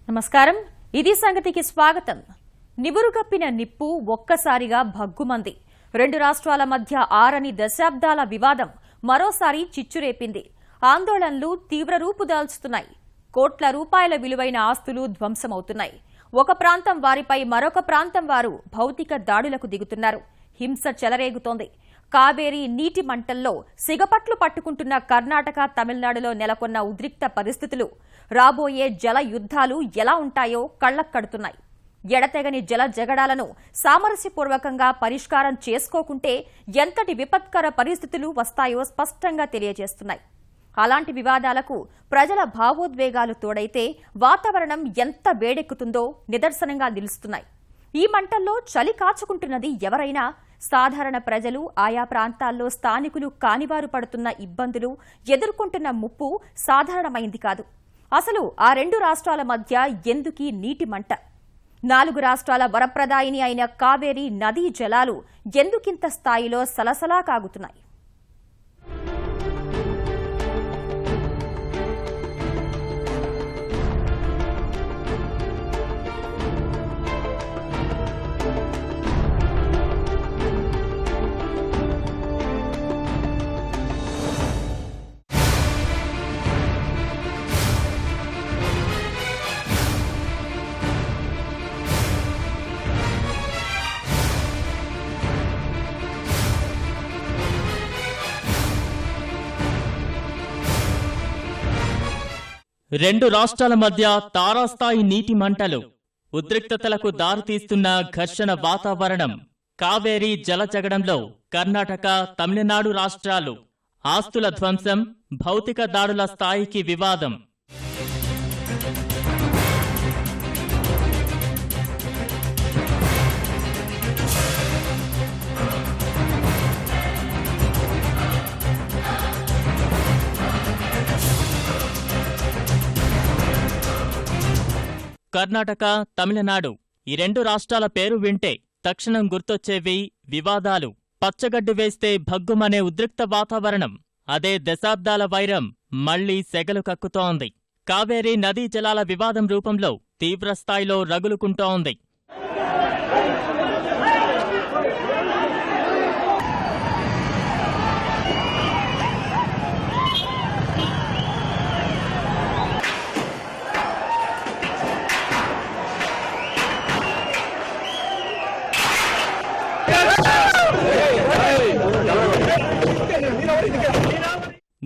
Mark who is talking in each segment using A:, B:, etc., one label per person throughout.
A: నమస్కారం, ఇది సంగతికి స్వాగతం. నివురుగప్పిన నిప్పు ఒక్కసారిగా భగ్గుమంది. రెండు రాష్ట్రాల మధ్య ఆరని దశాబ్దాల వివాదం మరోసారి చిచ్చురేపింది. ఆందోళనలు తీవ్ర రూపుదాల్చుతున్నాయి. కోట్ల రూపాయల విలువైన ఆస్తులు ధ్వంసమవుతున్నాయి. ఒక ప్రాంతం వారిపై మరొక ప్రాంతం వారు భౌతిక దాడులకు దిగుతున్నారు. హింస చెలరేగుతోంది. కావేరీ నీటి మంటల్లో సిగపట్లు పట్టుకుంటున్న కర్ణాటక, తమిళనాడులో నెలకొన్న ఉద్రిక్త పరిస్థితులు రాబోయే జల యుద్ధాలు ఎలా ఉంటాయో కళ్లక్కడుతున్నాయి. ఎడతెగని జల జగడాలను సామరస్యపూర్వకంగా పరిష్కారం చేసుకోకుంటే ఎంతటి విపత్కర పరిస్థితులు వస్తాయో స్పష్టంగా తెలియజేస్తున్నాయి. అలాంటి వివాదాలకు ప్రజల భావోద్వేగాలు తోడైతే వాతావరణం ఎంత వేడెక్కుతుందో నిదర్శనంగా నిలుస్తున్నాయి. ఈ మంటల్లో చలి కాచుకుంటున్నది ఎవరైనా సాధారణ ప్రజలు, ఆయా ప్రాంతాల్లో స్థానికులు కానివారు పడుతున్న ఇబ్బందులు, ఎదుర్కొంటున్న ముప్పు సాధారణమైంది కాదు. అసలు ఆ రెండు రాష్ట్రాల మధ్య ఎందుకీ నీటి మంట? 4 రాష్ట్రాల వరప్రదాయిని అయిన కావేరీ నదీ జలాలు ఎందుకింత స్థాయిలో సలసలా కాగుతున్నాయి?
B: రెండు రాష్ట్రాల మధ్య తారాస్థాయి నీటి మంటలు, ఉద్రిక్తతలకు దారితీస్తున్న ఘర్షణ వాతావరణం. కావేరీ జలజగడంలో కర్ణాటక, తమిళనాడు రాష్ట్రాలు. ఆస్తుల ధ్వంసం, భౌతిక దాడుల స్థాయికి వివాదం. కర్ణాటక, తమిళనాడు ఈ రెండు రాష్ట్రాల పేరు వింటే తక్షణం గుర్తొచ్చేవి వివాదాలు. పచ్చగడ్డి వేస్తే భగ్గుమనే ఉద్రిక్త వాతావరణం. అదే దశాబ్దాల వైరం మళ్లీ సెగలు కక్కుతోంది. కావేరీ నదీ జలాల వివాదం రూపంలో తీవ్రస్థాయిలో రగులుకుంటోంది.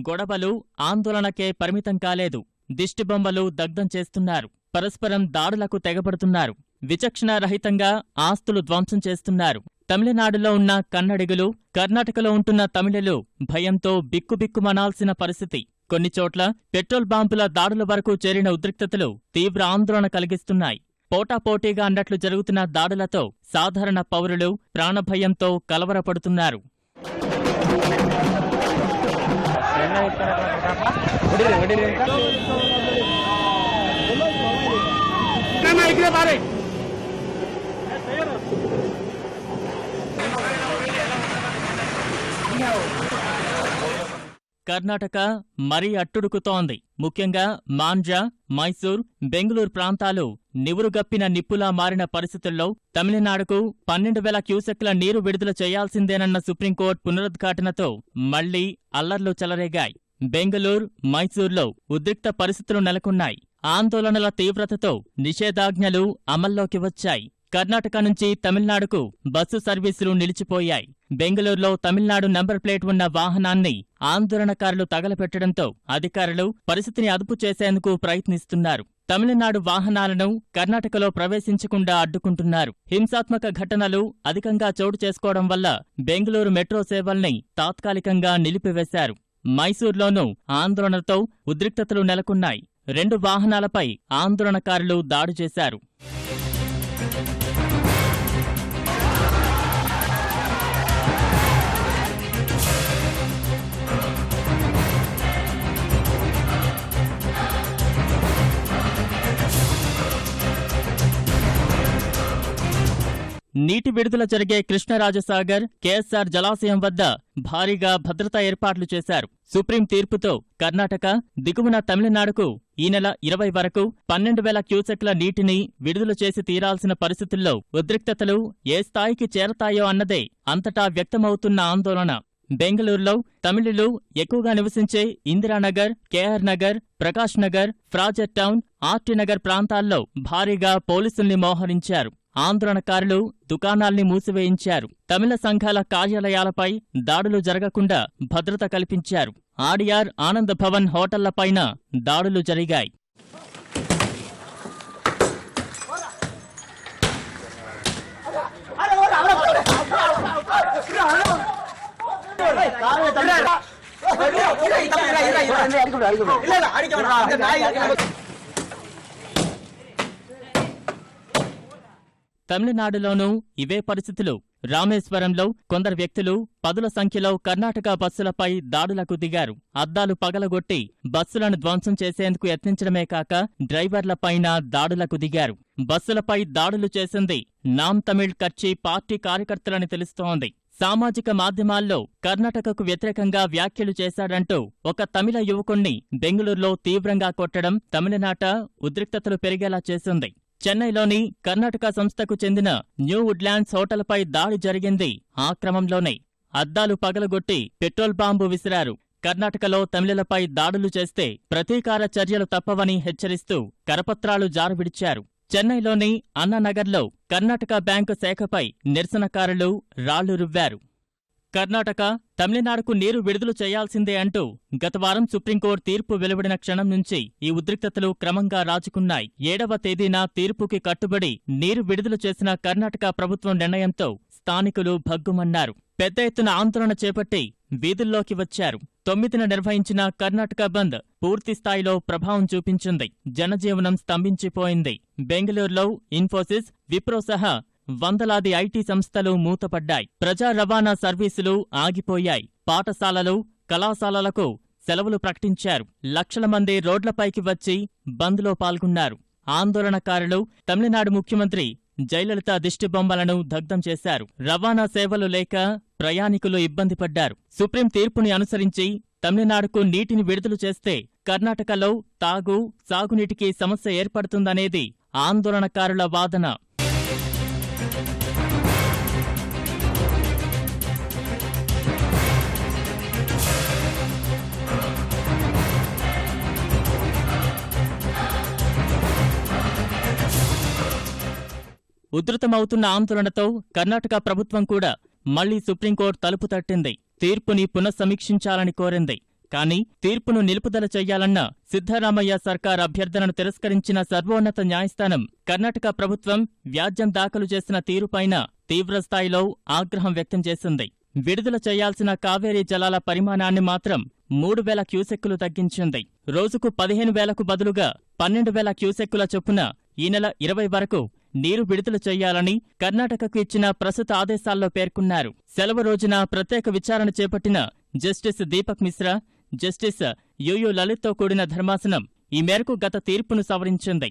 B: గొడవలు ఆందోళనకే పరిమితం కాలేదు. దిష్టిబొమ్మలు దగ్ధం చేస్తున్నారు. పరస్పరం దాడులకు తెగబడుతున్నారు. విచక్షణారహితంగా ఆస్తులు ధ్వంసం చేస్తున్నారు. తమిళనాడులో ఉన్న కన్నడిగులు, కర్ణాటకలో ఉంటున్న తమిళులు భయంతో బిక్కుబిక్కుమనాల్సిన పరిస్థితి. కొన్ని చోట్ల పెట్రోల్ బాంబుల దాడుల వరకు చేరిన ఉద్రిక్తతలు తీవ్ర ఆందోళన కలిగిస్తున్నాయి. పోటాపోటీగా అన్నట్లు జరుగుతున్న దాడులతో సాధారణ పౌరులు ప్రాణభయంతో కలవరపడుతున్నారు. కర్ణాటక మరీ అట్టుడుకుతోంది. ముఖ్యంగా మాండ్య, మైసూర్, బెంగుళూరు ప్రాంతాలు నివురుగప్పిన నిప్పులా మారిన పరిస్థితుల్లో తమిళనాడుకు 12,000 క్యూసెక్ల నీరు విడుదల చేయాల్సిందేనన్న సుప్రీంకోర్టు పునరుద్ఘాటనతో మళ్లీ అల్లర్లు చెలరేగాయి. బెంగళూరు, మైసూర్లో ఉద్రిక్త పరిస్థితులు నెలకొన్నాయి. ఆందోళనల తీవ్రతతో నిషేధాజ్ఞలు అమల్లోకి వచ్చాయి. కర్ణాటక నుంచి తమిళనాడుకు బస్సు సర్వీసులు నిలిచిపోయాయి. బెంగళూరులో తమిళనాడు నంబర్ ప్లేట్ ఉన్న వాహనాన్ని ఆందోళనకారులు తగలపెట్టడంతో అధికారులు పరిస్థితిని అదుపు చేసేందుకు ప్రయత్నిస్తున్నారు. తమిళనాడు వాహనాలను కర్ణాటకలో ప్రవేశించకుండా అడ్డుకుంటున్నారు. హింసాత్మక ఘటనలు అధికంగా చోటు చేసుకోవడం వల్ల బెంగళూరు మెట్రో సేవల్ని తాత్కాలికంగా నిలిపివేశారు. మైసూర్లోనూ ఆందోళనతో ఉద్రిక్తతలు నెలకొన్నాయి. 2 వాహనాలపై ఆందోళనకారులు దాడి చేశారు. నీటి విడుదల జరిగే కృష్ణరాజసాగర్, కేఎస్ఆర్ జలాశయం వద్ద భారీగా భద్రతా ఏర్పాట్లు చేశారు. సుప్రీం తీర్పుతో కర్ణాటక, దిగువన తమిళనాడుకు ఈ నెల 20 వరకు 12,000 క్యూసెక్ల నీటిని విడుదల చేసి తీరాల్సిన పరిస్థితుల్లో ఉద్రిక్తతలు ఏ స్థాయికి చేరతాయో అన్నదే అంతటా వ్యక్తమవుతున్న ఆందోళన. బెంగళూరులో తమిళులు ఎక్కువగా నివసించే ఇందిరానగర్, కేఆర్ నగర్, ప్రకాష్ నగర్, ఫ్రాజర్ టౌన్, ఆర్టీ నగర్ ప్రాంతాల్లో భారీగా పోలీసుల్ని మోహరించారు. ఆందోళనకారులు దుకాణాల్ని మూసివేయించారు. తమిళ సంఘాల కార్యాలయాలపై దాడులు జరగకుండా భద్రత కల్పించారు. ఆడియార్, ఆనంద్ భవన్ హోటళ్లపైన దాడులు జరిగాయి. తమిళనాడులోనూ ఇవే పరిస్థితులు. రామేశ్వరంలో కొందరు వ్యక్తులు 10ల సంఖ్యలో కర్ణాటక బస్సులపై దాడులకు దిగారు. అద్దాలు పగలగొట్టి బస్సులను ధ్వంసం చేసేందుకు యత్నించడమే కాక డ్రైవర్లపైన దాడులకు దిగారు. బస్సులపై దాడులు చేసింది నామ్ తమిళ్ కచ్చి పార్టీ కార్యకర్తలని తెలుస్తోంది. సామాజిక మాధ్యమాల్లో కర్ణాటకకు వ్యతిరేకంగా వ్యాఖ్యలు చేశాడంటూ ఒక తమిళ యువకుణ్ణి బెంగళూరులో తీవ్రంగా కొట్టడం తమిళనాట ఉద్రిక్తతలు పెరిగేలా చేసింది. చెన్నైలోని కర్ణాటక సంస్థకు చెందిన న్యూ వుడ్లాండ్స్ హోటల్పై దాడి జరిగింది ఆ క్రమంలోనే. అద్దాలు పగలగొట్టి పెట్రోల్ బాంబు విసిరారు. కర్ణాటకలో తమిళులపై దాడులు చేస్తే ప్రతీకార చర్యలు తప్పవని హెచ్చరిస్తూ కరపత్రాలు జారవిడిచారు. చెన్నైలోని అన్నానగర్లో కర్ణాటక బ్యాంకు శాఖపై నిరసనకారులు రాళ్లు రువ్వారు. కర్ణాటక, తమిళనాడుకు నీరు విడుదల చేయాల్సిందే అంటూ గతవారం సుప్రీంకోర్టు తీర్పు వెలువడిన క్షణం నుంచి ఈ ఉద్రిక్తతలు క్రమంగా రాజుకున్నాయి. 7వ తేదీన తీర్పుకి కట్టుబడి నీరు విడుదల చేసిన కర్ణాటక ప్రభుత్వం నిర్ణయంతో స్థానికులు భగ్గుమన్నారు. పెద్ద ఎత్తున ఆందోళన చేపట్టి వీధుల్లోకి వచ్చారు. 9న నిర్వహించిన కర్ణాటక బంద్ పూర్తిస్థాయిలో ప్రభావం చూపించింది. జనజీవనం స్తంభించిపోయింది. బెంగళూరులో ఇన్ఫోసిస్, విప్రో సహా వందలాది ఐటీ సంస్థలు మూతపడ్డాయి. ప్రజా రవాణా సర్వీసులు ఆగిపోయాయి. పాఠశాలలు, కళాశాలలకు సెలవులు ప్రకటించారు. లక్షల మంది రోడ్లపైకి వచ్చి బంద్లో పాల్గొన్నారు. ఆందోళనకారులు తమిళనాడు ముఖ్యమంత్రి జయలలిత దిష్టిబొమ్మలను దగ్ధం చేశారు. రవాణా సేవలు లేక ప్రయాణికులు ఇబ్బంది పడ్డారు. సుప్రీం తీర్పుని అనుసరించి తమిళనాడుకు నీటిని విడుదల చేస్తే కర్ణాటకలో తాగు, సాగునీటికి సమస్య ఏర్పడుతుందనేది ఆందోళనకారుల వాదన. ఉధృతమవుతున్న ఆందోళనతో కర్ణాటక ప్రభుత్వం కూడా మళ్లీ సుప్రీంకోర్టు తలుపు తట్టింది. తీర్పుని పునఃసమీక్షించాలని కోరింది. కానీ తీర్పును నిలుపుదల చెయ్యాలన్న సిద్ధరామయ్య సర్కార్ అభ్యర్థనను తిరస్కరించిన సర్వోన్నత న్యాయస్థానం కర్ణాటక ప్రభుత్వం వ్యాజ్యం దాఖలు చేసిన తీరుపైన తీవ్రస్థాయిలో ఆగ్రహం వ్యక్తం చేసింది. విడుదల చేయాల్సిన కావేరీ జలాల పరిమాణాన్ని మాత్రం 3,000 క్యూసెక్కులు తగ్గించింది. రోజుకు 15,000కు బదులుగా 12,000 క్యూసెక్కుల చొప్పున ఈ నెల 20 వరకు నీరు విడుదల చెయ్యాలని కర్ణాటకకు ఇచ్చిన ప్రస్తుత ఆదేశాల్లో పేర్కొన్నారు. సెలవు రోజున ప్రత్యేక విచారణ చేపట్టిన justice Deepak Mishra, justice U U లలిత్తో కూడిన ధర్మాసనం ఈ మేరకు గత తీర్పును సవరించింది.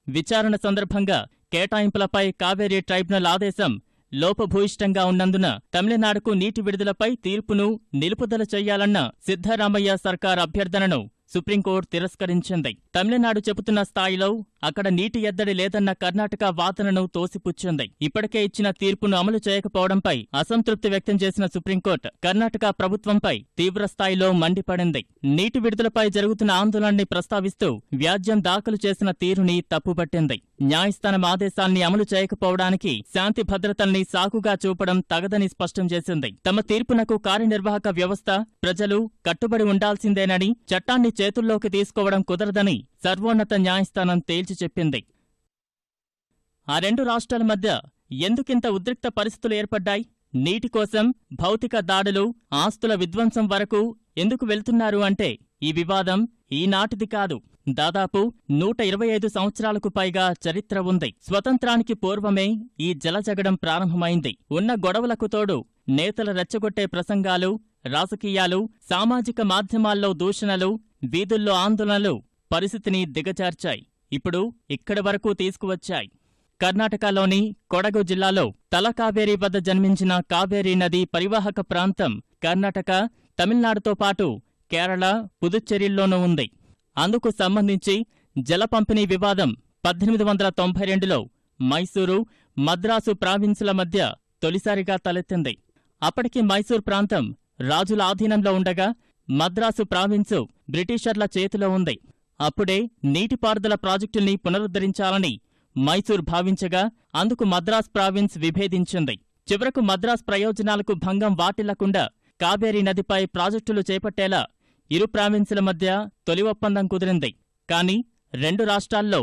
B: విచారణ సందర్భంగా కేటాయింపులపై కావేరీ ట్రైబ్యునల్ ఆదేశం లోపభూయిష్టంగా ఉన్నందున తమిళనాడుకు నీటి విడుదలపై తీర్పును నిలుపుదల చెయ్యాలన్న సిద్ధరామయ్య సర్కార్ అభ్యర్థనను సుప్రీంకోర్టు తిరస్కరించింది. తమిళనాడు చెబుతున్న స్థాయిలో అక్కడ నీటి ఎద్దడి లేదన్న కర్ణాటక వాదనను తోసిపుచ్చింది. ఇప్పటికే ఇచ్చిన తీర్పును అమలు చేయకపోవడంపై అసంతృప్తి వ్యక్తం చేసిన సుప్రీంకోర్టు కర్ణాటక ప్రభుత్వంపై తీవ్రస్థాయిలో మండిపడింది. నీటి విడుదలపై జరుగుతున్న ఆందోళనని ప్రస్తావిస్తూ వ్యాజ్యం దాఖలు చేసిన తీరుని తప్పుపట్టింది. న్యాయస్థానం ఆదేశాల్ని అమలు చేయకపోవడానికి శాంతి భద్రతల్ని సాకుగా చూపడం తగదని స్పష్టం చేసింది. తమ తీర్పునకు కార్యనిర్వాహక వ్యవస్థ, ప్రజలు కట్టుబడి ఉండాల్సిందేనని, చట్టాన్ని చేతుల్లోకి తీసుకోవడం కుదరదని సర్వోన్నత న్యాయస్థానం తేల్చి చెప్పింది. ఆ రెండు రాష్ట్రాల మధ్య ఎందుకింత ఉద్రిక్త పరిస్థితులు ఏర్పడ్డాయి? నీటి కోసం భౌతిక దాడులు, ఆస్తుల విధ్వంసం వరకు ఎందుకు వెళ్తున్నారు అంటే ఈ వివాదం ఈనాటిది కాదు. దాదాపు 125 సంవత్సరాలకు పైగా చరిత్ర ఉంది. స్వతంత్రానికి పూర్వమే ఈ జలజగడం ప్రారంభమైంది. ఉన్న గొడవలకు తోడు నేతల రెచ్చగొట్టే ప్రసంగాలు, రాజకీయాలు, సామాజిక మాధ్యమాల్లో దూషణలు, వీధుల్లో ఆందోళనలు పరిస్థితిని దిగజార్చాయి. ఇప్పుడు ఇక్కడి వరకు తీసుకువచ్చాయి. కర్ణాటకలోని కొడగు జిల్లాలో తలకావేరి వద్ద జన్మించిన కావేరీ నది పరివాహక ప్రాంతం కర్ణాటక, తమిళనాడుతో పాటు కేరళ, పుదుచ్చేరిల్లోనూ ఉంది. అందుకు సంబంధించి జల పంపిణీ వివాదం 1892లో మైసూరు, మద్రాసు ప్రావిన్సుల మధ్య తొలిసారిగా తలెత్తింది. అప్పటికి మైసూర్ ప్రాంతం రాజుల ఆధీనంలో ఉండగా మద్రాసు ప్రావిన్సు బ్రిటిషర్ల చేతిలో ఉంది. అప్పుడే నీటిపారుదల ప్రాజెక్టుల్ని పునరుద్ధరించాలని మైసూర్ భావించగా అందుకు మద్రాస్ ప్రావిన్స్ విభేదించింది. చివరకు మద్రాస్ ప్రయోజనాలకు భంగం వాటిల్లకుండా కావేరీ నదిపై ప్రాజెక్టులు చేపట్టేలా ఇరు ప్రావిన్సుల మధ్య తొలి ఒప్పందం కుదిరింది. కాని రెండు రాష్ట్రాల్లో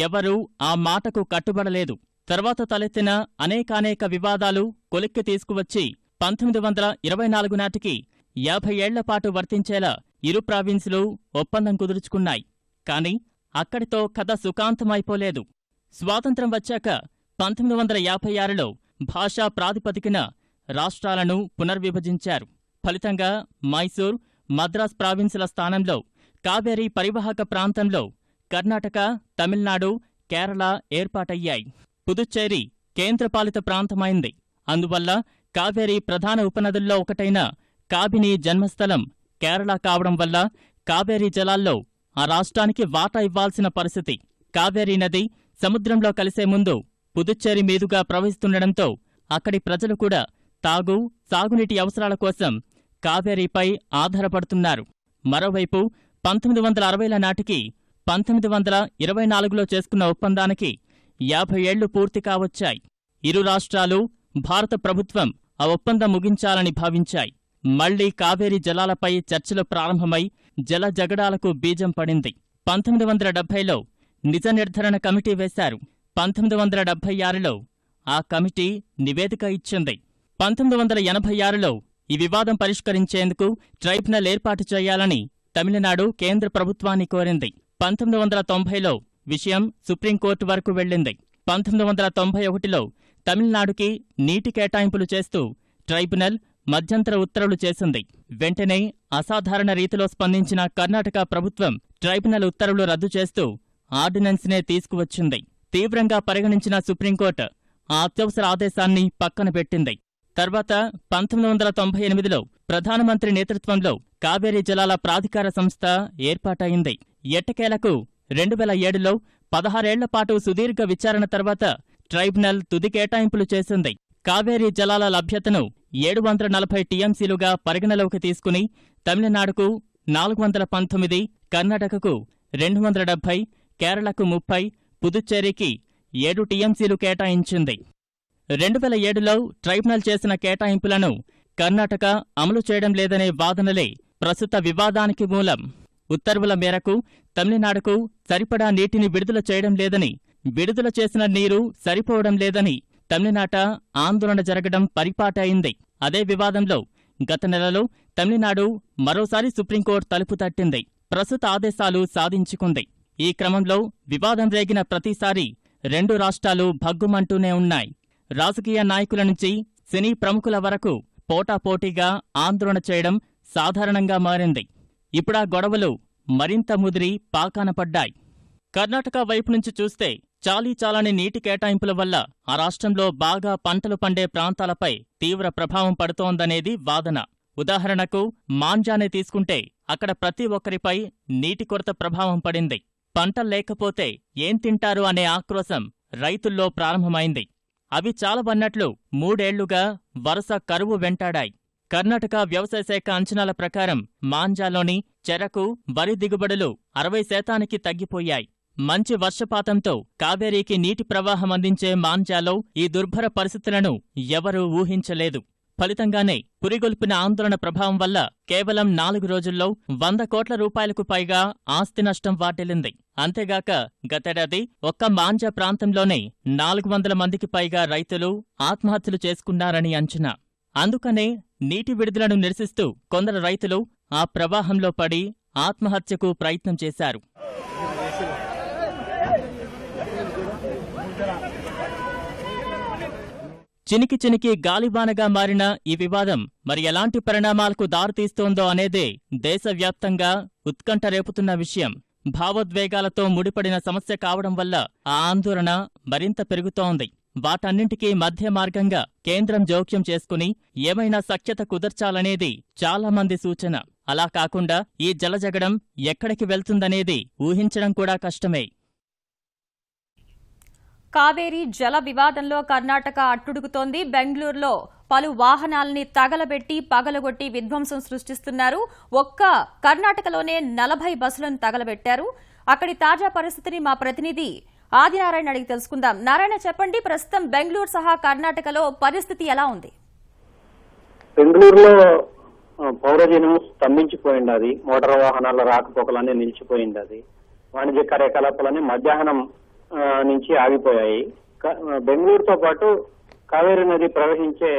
B: ఎవరూ ఆ మాటకు కట్టుబడలేదు. తర్వాత తలెత్తిన అనేకానేక వివాదాలు కొలిక్కి తీసుకువచ్చి 1924 నాటికి 50 ఏళ్లపాటు వర్తించేలా ఇరు ప్రావిన్సులు ఒప్పందం కుదుర్చుకున్నాయి. కాని అక్కడితో కథ సుఖాంతమైపోలేదు. స్వాతంత్ర్యం వచ్చాక 1956లో భాషా ప్రాతిపదికన రాష్ట్రాలను పునర్విభజించారు. ఫలితంగా మైసూర్, మద్రాస్ ప్రావిన్సుల స్థానంలో కావేరీ పరివాహక ప్రాంతంలో కర్ణాటక, తమిళనాడు, కేరళ ఏర్పాటయ్యాయి. పుదుచ్చేరి కేంద్రపాలిత ప్రాంతమైంది. అందువల్ల కావేరీ ప్రధాన ఉపనదుల్లో ఒకటైన కాబిని జన్మస్థలం కేరళ కావడం వల్ల కావేరీ జలాల్లో ఆ రాష్ట్రానికి వాటా ఇవ్వాల్సిన పరిస్థితి. కావేరీ నది సముద్రంలో కలిసే ముందు పుదుచ్చేరి మీదుగా ప్రవహిస్తుండటంతో అక్కడి ప్రజలు కూడా తాగు, సాగునీటి అవసరాల కోసం కావేరీపై ఆధారపడుతున్నారు. మరోవైపు 1960ల నాటికి 1924లో చేసుకున్న ఒప్పందానికి 50 ఏళ్లు పూర్తి కావచ్చాయి. ఇరు రాష్ట్రాలు, భారత ప్రభుత్వం ఆ ఒప్పందం ముగించాలని భావించాయి. మళ్లీ కావేరీ జలాలపై చర్చలు ప్రారంభమై జల జగడాలకు బీజం పడింది. 1970లో నిజ నిర్ధారణ కమిటీ వేశారు. 1976లో ఆ కమిటీ నివేదిక ఇచ్చింది. 1986లో ఈ వివాదం పరిష్కరించేందుకు ట్రైబ్యునల్ ఏర్పాటు చేయాలని తమిళనాడు కేంద్ర ప్రభుత్వాన్ని కోరింది. 1990లో విషయం సుప్రీంకోర్టు వరకు వెళ్లింది. 1991లో తమిళనాడుకి నీటి కేటాయింపులు చేస్తూ ట్రైబ్యునల్ మధ్యంతర ఉత్తర్వులు చేసింది. వెంటనే అసాధారణ రీతిలో స్పందించిన కర్ణాటక ప్రభుత్వం ట్రైబ్యునల్ ఉత్తర్వులు రద్దు చేస్తూ ఆర్డినెన్స్నే తీసుకువచ్చింది. తీవ్రంగా పరిగణించిన సుప్రీంకోర్టు ఆ అత్యవసర ఆదేశాన్ని పక్కన పెట్టింది. తర్వాత 1998లో ప్రధానమంత్రి నేతృత్వంలో కావేరీ జలాల ప్రాధికార సంస్థ ఏర్పాటైంది. ఎట్టకేలకు 2007లో 16 ఏళ్లపాటు సుదీర్ఘ విచారణ తర్వాత ట్రైబ్యునల్ తుది కేటాయింపులు చేసింది. కావేరీ జలాల లభ్యతను 740 టీఎంసీలుగా పరిగణలోకి తీసుకుని తమిళనాడుకు 419, కర్ణాటకకు 270, కేరళకు 30, పుదుచ్చేరికి 7 టీఎంసీలు కేటాయించింది. 2007లో ట్రైబ్యునల్ చేసిన కేటాయింపులను కర్ణాటక అమలు చేయడం లేదనే వాదనలే ప్రస్తుత వివాదానికి మూలం. ఉత్తర్వుల మేరకు తమిళనాడుకు సరిపడా నీటిని విడుదల చేయడం లేదని, విడుదల చేసిన నీరు సరిపోవడం లేదని తమిళనాట ఆందోళన జరగడం పరిపాటైంది. అదే వివాదంలో గత నెలలో తమిళనాడు మరోసారి సుప్రీంకోర్టు తలుపు తట్టింది. ప్రస్తుత ఆదేశాలు సాధించుకుంది. ఈ క్రమంలో వివాదం రేగిన ప్రతిసారి రెండు రాష్ట్రాలు భగ్గుమంటూనే ఉన్నాయి. రాజకీయ నాయకుల నుంచి సినీ ప్రముఖుల వరకు పోటాపోటీగా ఆందోళన చేయడం సాధారణంగా మారింది. ఇప్పుడా గొడవలు మరింత ముదిరి పాకాన పడ్డాయి. కర్ణాటక వైపు నుంచి చూస్తే చాలీచాలని నీటి కేటాయింపుల వల్ల ఆ రాష్ట్రంలో బాగా పంటలు పండే ప్రాంతాలపై తీవ్ర ప్రభావం పడుతోందనేది వాదన. ఉదాహరణకు మాంజానే తీసుకుంటే అక్కడ ప్రతి ఒక్కరిపై నీటి కొరత ప్రభావం పడింది. పంటల్లేకపోతే ఏం తింటారు అనే ఆక్రోశం రైతుల్లో ప్రారంభమైంది. అవి చాలవన్నట్లు 3 ఏళ్లుగా వరుస కరువు వెంటాడాయి. కర్ణాటక వ్యవసాయ శాఖ అంచనాల ప్రకారం మాంజాలోని చెరకు, వరి దిగుబడులు 60% తగ్గిపోయాయి. మంచి వర్షపాతంతో కావేరీకి నీటి ప్రవాహం అందించే మాంజాలో ఈ దుర్భర పరిస్థితులను ఎవరూ ఊహించలేదు. ఫలితంగానే పురిగొల్పిన ఆందోళన ప్రభావం వల్ల కేవలం 4 రోజుల్లో 100 కోట్ల రూపాయలకు పైగా ఆస్తి నష్టం వాటిల్లింది. అంతేగాక గతేడాది ఒక్క మాంజా ప్రాంతంలోనే 400 మందికి పైగా రైతులు ఆత్మహత్యలు చేసుకున్నారని అంచనా. అందుకనే నీటి విడుదలను నిరసిస్తూ కొందరు రైతులు ఆ ప్రవాహంలో పడి ఆత్మహత్యకు ప్రయత్నం చేశారు. చినికి చినికి గాలిబానగా మారిన ఈ వివాదం మరి ఎలాంటి పరిణామాలకు దారితీస్తోందో అనేదే దేశవ్యాప్తంగా ఉత్కంఠ రేపుతున్న విషయం. భావోద్వేగాలతో ముడిపడిన సమస్య కావడం వల్ల ఆ ఆందోళన మరింత పెరుగుతోంది. వాటన్నింటికీ మధ్య మార్గంగా కేంద్రం జోక్యం చేసుకుని ఏమైనా సఖ్యత కుదర్చాలనేది చాలా మంది సూచన. అలా కాకుండా ఈ జలజగడం ఎక్కడికి వెళ్తుందనేది ఊహించడం కూడా కష్టమే.
A: కావేరీ జల వివాదంలో కర్ణాటక అట్టుడుకుతోంది. బెంగళూరులో పలు వాహనాల్ని తగలబెట్టి పగలగొట్టి విధ్వంసం సృష్టిస్తున్నారు. ఒక్క కర్ణాటకలోనే 40 బస్సులను తగలబెట్టారు. అక్కడి తాజా పరిస్థితిని మా ప్రతినిధి ఆదినారాయణ అడిగి తెలుసుకుందాం. నారాయణ, చెప్పండి, ప్రస్తుతం బెంగళూరు సహా కర్ణాటకలో పరిస్థితి ఎలా ఉంది?
C: బెంగళూరులో పౌరజనం స్తంభించిపోయింది. అది మోటార్ వాహనాల రాకపోకలన్నీ నిలిచిపోయింది. అది వాణిజ్య కార్యకలాపాలన్నీ మధ్యాహ్నం నుంచి ఆగిపోయాయి. బెంగళూరుతో పాటు కావేరీ నది ప్రవహించే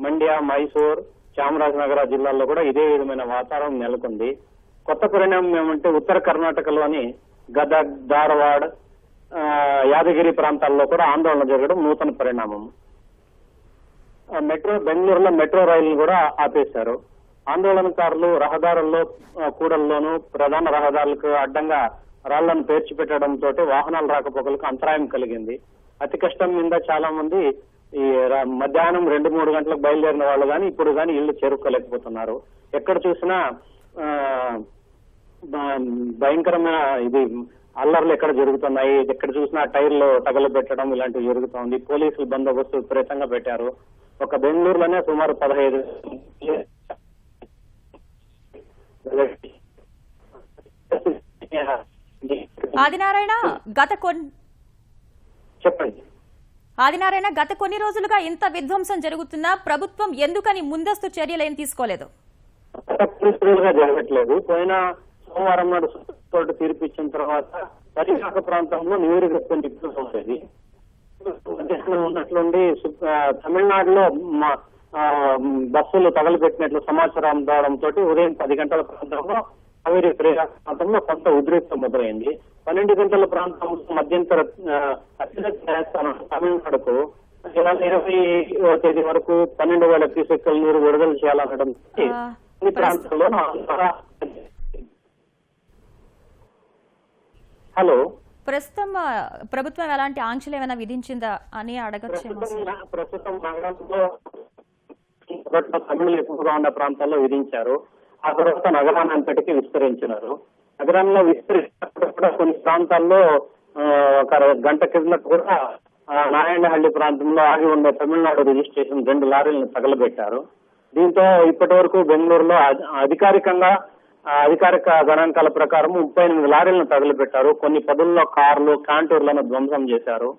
C: మండ్య, మైసూర్, చామరాజనగర జిల్లాల్లో కూడా ఇదే విధమైన వాతావరణం నెలకొంది. కొత్త పరిణామం ఏమంటే ఉత్తర కర్ణాటకలోని గదగ్, ధారవాడ్, యాదగిరి ప్రాంతాల్లో కూడా ఆందోళన జరగడం నూతన పరిణామం. బెంగళూరులో మెట్రో రైళ్లను కూడా ఆపేశారు. ఆందోళనకారులు రహదారుల్లో, కూడల్లోనూ ప్రధాన రహదారులకు అడ్డంగా రాళ్లను పేర్చిపెట్టడంతో వాహనాల రాకపోకలకు అంతరాయం కలిగింది. అతి కష్టం మీద చాలా మంది ఈ మధ్యాహ్నం 2-3 గంటలకు బయలుదేరిన వాళ్ళు కానీ ఇప్పుడు కానీ ఇళ్లు చేరుకోలేకపోతున్నారు. ఎక్కడ చూసినా భయంకరమైన అల్లర్లు ఎక్కడ జరుగుతున్నాయి. ఎక్కడ చూసినా టైర్లు తగలబెట్టడం ఇలాంటివి జరుగుతోంది. పోలీసులు బందోబస్తు విపరీతంగా పెట్టారు. ఒక బెంగళూరులోనే సుమారు 15
A: ఆదినారాయణ,
C: చెప్పండి.
A: ఆదినారాయణ, గత కొన్ని రోజులుగా ఇంత విధ్వంసం జరుగుతున్నా ప్రభుత్వం ఎందుకని ముందస్తు చర్యలు ఏం తీసుకోలేదు?
C: జరగట్లేదు. పోయిన సోమవారం నాడు సుప్రీంకోర్టు తీర్పు ఇచ్చిన తర్వాత పరిశాఖ ప్రాంతంలో నీరుగప్ప నిప్పులు ఉండేది. మధ్యాహ్నం ఉన్నట్లుండి తమిళనాడులో బస్సులు తగలబెట్టినట్లు సమాచారం రావడంతో ఉదయం 10 గంటల ప్రాంతంలో కావేరీ ప్రాంతంలో కొంత ఉద్రిక్తం మొదలైంది. 12 గంటల ప్రాంతంలో మధ్యంతర అత్యున్నత న్యాయస్థానం తమిళనాడుకు ఇలా 20వ తేదీ వరకు 12,000 క్యూసెక్కుల నీరు విడుదల చేయాలనడం ఈ ప్రాంతంలో హలో
A: ప్రస్తుతం ప్రభుత్వం ఎలాంటి ఆంక్షలు ఏమైనా విధించిందా అని అడగచ్చు.
C: ప్రస్తుతం నగరంలో తమిళులు ఎక్కువగా ఉన్న ప్రాంతాల్లో విధించారు. ఆ తర్వాత నగరాన్ని అంతటికీ విస్తరించినారు. నగరంలో విస్తరించినప్పుడు కూడా కొన్ని ప్రాంతాల్లో ఒక గంట కింద కూడా నారాయణహళ్లి ప్రాంతంలో ఆగి ఉన్న తమిళనాడు రిజిస్ట్రేషన్ 2 లారీలను తగలబెట్టారు. దీంతో ఇప్పటి వరకు బెంగళూరులో అధికారిక గణాంకాల ప్రకారం 38 లారీలను తగలబెట్టారు. కొన్ని పదుల్లో కార్లు, కాంటూర్లను ధ్వంసం చేశారు.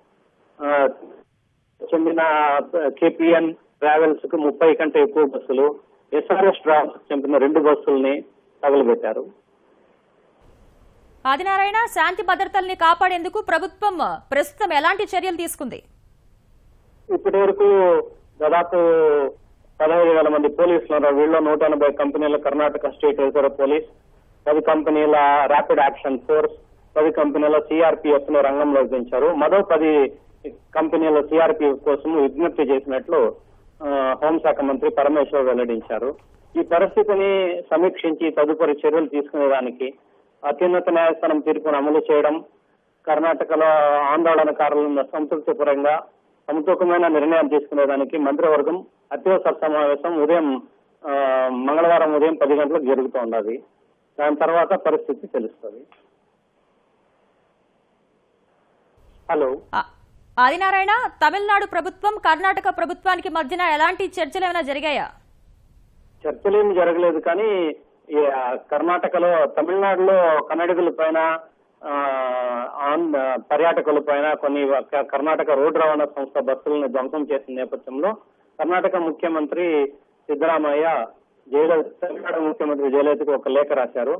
C: చెందిన కేపీఎన్ ట్రావెల్స్ కు 30 కంటే ఎక్కువ బస్సులు, ఎస్ఆర్ఎస్ ట్రావెల్స్ చెందిన 2 బస్సుల్ని తగలబెట్టారు.
A: ఆదినారాయణ, శాంతి భద్రతల్ని కాపాడేందుకు ప్రభుత్వం ప్రస్తుతం ఎలాంటి చర్యలు తీసుకుంది?
C: ఇప్పటి వరకు దాదాపు 15,000 మంది పోలీసులు ఉన్నారు. వీళ్ళు 180 కంపెనీల కర్ణాటక స్టేట్ రిజర్వ్ పోలీస్, 10 కంపెనీల ర్యాపిడ్ యాక్షన్ ఫోర్స్, 10 కంపెనీల సిఆర్పిఎఫ్ ను రంగంలో దించారు. మరో 10 కంపెనీల సిఆర్పిఎఫ్ కోసం విజ్ఞప్తి చేసినట్లు హోంశాఖ మంత్రి పరమేశ్వర్ వెల్లడించారు. ఈ పరిస్థితిని సమీక్షించి తదుపరి చర్యలు తీసుకునేదానికి అత్యున్నత న్యాయస్థానం తీర్పును అమలు చేయడం, కర్ణాటకలో ఆందోళనకారులను సంతృప్తిపరంగా సమతూకమైన నిర్ణయం తీసుకునేదానికి మంత్రివర్గం అత్యవసర సమావేశం మంగళవారం ఉదయం 10 గంటలకు జరుగుతోంది. దాని తర్వాత పరిస్థితి తెలుస్తుంది. హలో
A: ఆదినారాయణ, తమిళనాడు ప్రభుత్వం కర్ణాటక ప్రభుత్వానికి మధ్యన ఎలాంటి చర్చలు ఏమైనా జరిగాయా?
C: చర్చలేమి జరగలేదు. కానీ కర్ణాటకలో, తమిళనాడులో కన్నడిగుల పైన, పర్యాటకుల పైన కొన్ని కర్ణాటక రోడ్డు రవాణా సంస్థ బస్సులను ధ్వంసం చేసిన నేపథ్యంలో కర్ణాటక ముఖ్యమంత్రి సిద్ధరామయ్య తమిళనాడు ముఖ్యమంత్రి జయలలితకు ఒక లేఖ రాశారు.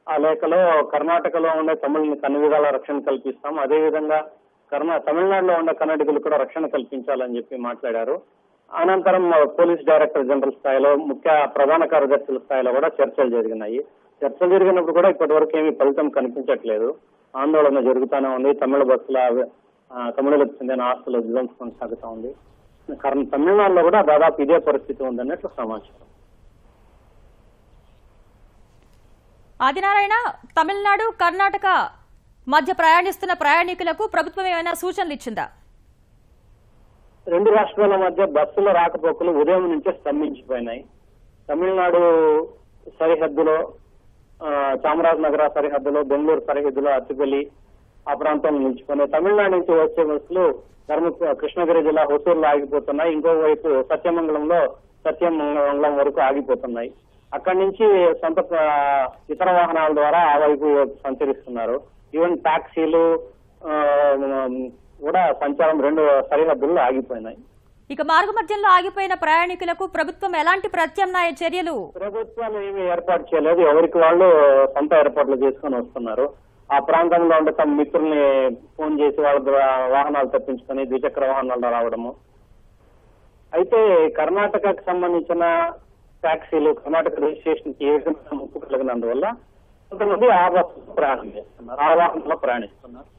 C: ఆ లేఖలో కర్ణాటకలో ఉండే తమిళని అన్ని విధాల రక్షణ కల్పిస్తాం, అదేవిధంగా తమిళనాడులో ఉండే కన్నడిగులు కూడా రక్షణ కల్పించాలని చెప్పి మాట్లాడారు. అనంతరం పోలీస్ డైరెక్టర్ జనరల్ స్థాయిలో, ప్రధాన కార్యదర్శుల స్థాయిలో కూడా చర్చలు జరిగినాయి. చర్చలు జరిగినప్పుడు కూడా ఇప్పటి వరకు ఏమీ ఫలితం కనిపించట్లేదు. ఆందోళన జరుగుతూనే ఉంది. తమిళులకు చెందిన ఆస్తుల విధ్వంసం కొనసాగుతూ ఉంది. తమిళనాడులో కూడా దాదాపు ఇదే పరిస్థితి ఉందన్నట్లు సమాచారం.
A: ఆదినారాయణ, తమిళనాడు కర్ణాటక మధ్య ప్రయాణిస్తున్న ప్రయాణికులకు ప్రభుత్వం ఏమైనా సూచనలు ఇచ్చిందా?
C: రెండు రాష్ట్రాల మధ్య బస్సుల రాకపోకలు ఉదయం నుంచే స్తంభించిపోయినాయి. తమిళనాడు సరిహద్దులో చామరాజనగర సరిహద్దులో, బెంగళూరు సరిహద్దులో అత్తిపల్లి ఆ ప్రాంతంలో నిలిచిపోయినాయి. తమిళనాడు నుంచి వచ్చే బస్సులు కృష్ణగిరి జిల్లా హొసూరులో ఆగిపోతున్నాయి. ఇంకోవైపు సత్యమంగళం వరకు ఆగిపోతున్నాయి. అక్కడి నుంచి సొంత ఇతర వాహనాల ద్వారా ఆ వైపు సంచరిస్తున్నారు. ఈవెన్ టాక్సీలు కూడా సంచారం రెండు సరిహద్దుల్లో ఆగిపోయినాయి.
A: ఇక మార్గ మధ్యంలో ఆగిపోయిన ప్రయాణికులకు ప్రభుత్వం ఎలాంటి ప్రత్యామ్నాయ చర్యలు?
C: ప్రభుత్వాలు ఏమీ ఏర్పాటు చేయలేదు. ఎవరికి వాళ్ళు సొంత ఏర్పాట్లు చేసుకుని వస్తున్నారు. ఆ ప్రాంతంలో ఉండే తమ మిత్రుల్ని ఫోన్ చేసి వాళ్ళ వాహనాలు తప్పించుకొని ద్విచక్ర వాహనాలు రావడము. అయితే కర్ణాటకకు సంబంధించిన టాక్సీలు కర్ణాటక రిజిస్ట్రేషన్ కి ఏ విధంగా ముప్పు కలిగినందువల్ల కొంతమంది ఆ బస్సులో ప్రయాణం చేస్తున్నారు, ఆ వాహనంలో ప్రయాణిస్తున్నారు.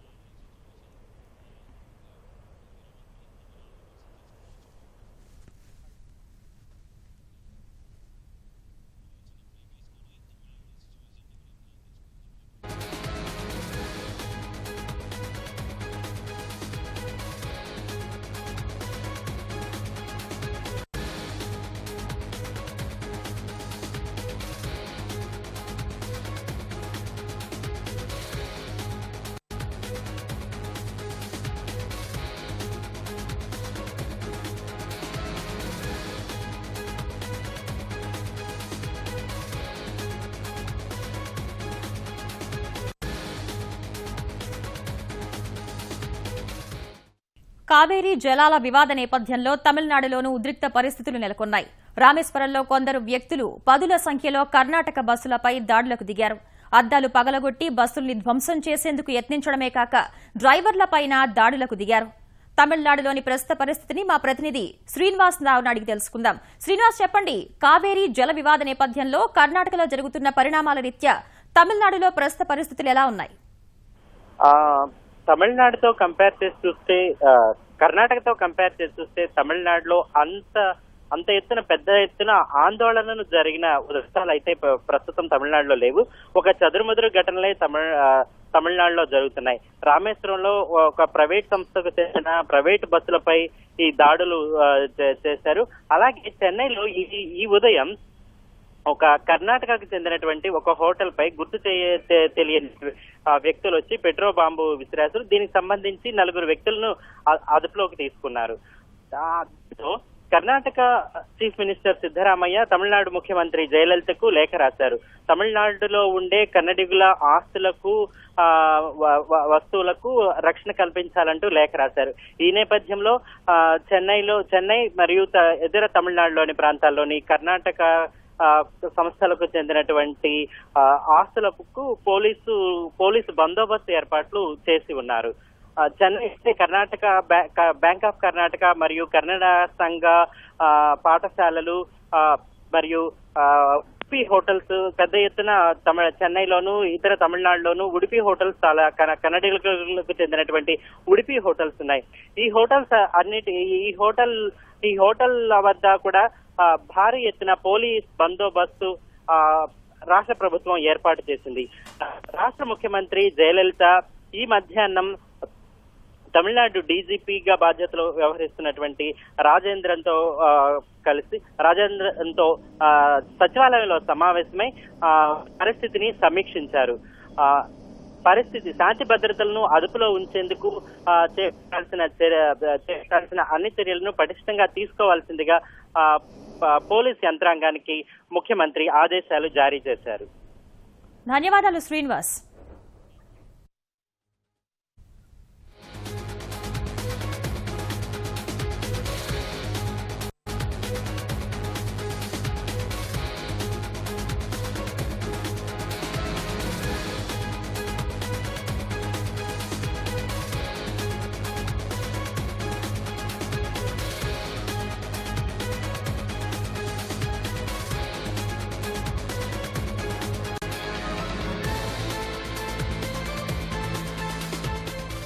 A: కావేరీ జలాల వివాద నేపథ్యంలో తమిళనాడులోనూ ఉద్రిక్త పరిస్థితులు నెలకొన్నాయి. రామేశ్వరంలో కొందరు వ్యక్తులు పదుల సంఖ్యలో కర్ణాటక బస్సులపై దాడులకు దిగారు. అద్దాలు పగలగొట్టి బస్సుల్ని ధ్వంసం చేసేందుకు యత్నించడమే కాక డ్రైవర్లపైన దాడులకు దిగారు. తమిళనాడులోని ప్రస్తుత పరిస్థితిని మా ప్రతినిధి శ్రీనివాస్ రావును అడిగి తెలుసుకుందాం. శ్రీనివాస్, చెప్పండి, కావేరీ జల వివాద నేపథ్యంలో కర్ణాటకలో జరుగుతున్న పరిణామాల రీత్యా తమిళనాడులో ప్రస్తుత పరిస్థితులు ఎలా ఉన్నాయి?
D: తమిళనాడుతో కంపేర్ చేసి చూస్తే కర్ణాటకతో కంపేర్ చేసి చూస్తే తమిళనాడులో అంత ఎత్తున పెద్ద ఎత్తున ఆందోళనలు జరిగిన ఉద్రిక్తాలు అయితే ప్రస్తుతం తమిళనాడులో లేవు. ఒక చదురుమదురు ఘటనలే తమిళనాడులో జరుగుతున్నాయి. రామేశ్వరంలో ఒక ప్రైవేట్ సంస్థకు చెందిన ప్రైవేట్ బస్సులపై ఈ దాడులు చేశారు. అలాగే చెన్నైలో ఈ ఉదయం ఒక కర్ణాటకకు చెందినటువంటి ఒక హోటల్ పై గుర్తు తెలియని వ్యక్తులు వచ్చి పెట్రో బాంబు విసిరారు. దీనికి సంబంధించి 4 వ్యక్తులను అదుపులోకి తీసుకున్నారు. కర్ణాటక చీఫ్ మినిస్టర్ సిద్ధరామయ్య తమిళనాడు ముఖ్యమంత్రి జయలలితకు లేఖ రాశారు. తమిళనాడులో ఉండే కన్నడిగుల ఆస్తులకు వస్తువులకు రక్షణ కల్పించాలంటూ లేఖ రాశారు. ఈ నేపథ్యంలో చెన్నై మరియు ఇతర తమిళనాడులోని ప్రాంతాల్లోని కర్ణాటక సంస్థలకు చెందినటువంటి ఆస్తులకు పోలీసు బందోబస్తు ఏర్పాట్లు చేసి ఉన్నారు. చెన్నై కర్ణాటక బ్యాంక్ ఆఫ్ కర్ణాటక మరియు కన్నడ సంఘ పాఠశాలలు మరియు ఉడిపి హోటల్స్ పెద్ద ఎత్తున చెన్నైలోను ఇతర తమిళనాడులోను ఉడిపి హోటల్స్ చాలా కన్నడిగులకు చెందినటువంటి ఉడిపి హోటల్స్ ఉన్నాయి. ఈ హోటల్ వద్ద కూడా భారీ ఎత్తున పోలీస్ బందోబస్తు రాష్ట్ర ప్రభుత్వం ఏర్పాటు చేసింది. రాష్ట్ర ముఖ్యమంత్రి జయలలిత ఈ మధ్యాహ్నం తమిళనాడు డీజీపీగా బాధ్యతలు వ్యవహరిస్తున్నటువంటి రాజేంద్రన్తో సచివాలయంలో సమావేశమై పరిస్థితిని సమీక్షించారు. శాంతి భద్రతలను అదుపులో ఉంచేందుకు చేయాల్సిన అన్ని చర్యలను పటిష్టంగా తీసుకోవాల్సిందిగా పోలీస్ యంత్రాంగానికి ముఖ్యమంత్రి ఆదేశాలు జారీ చేశారు.
A: ధన్యవాదాలు శ్రీనివాస్.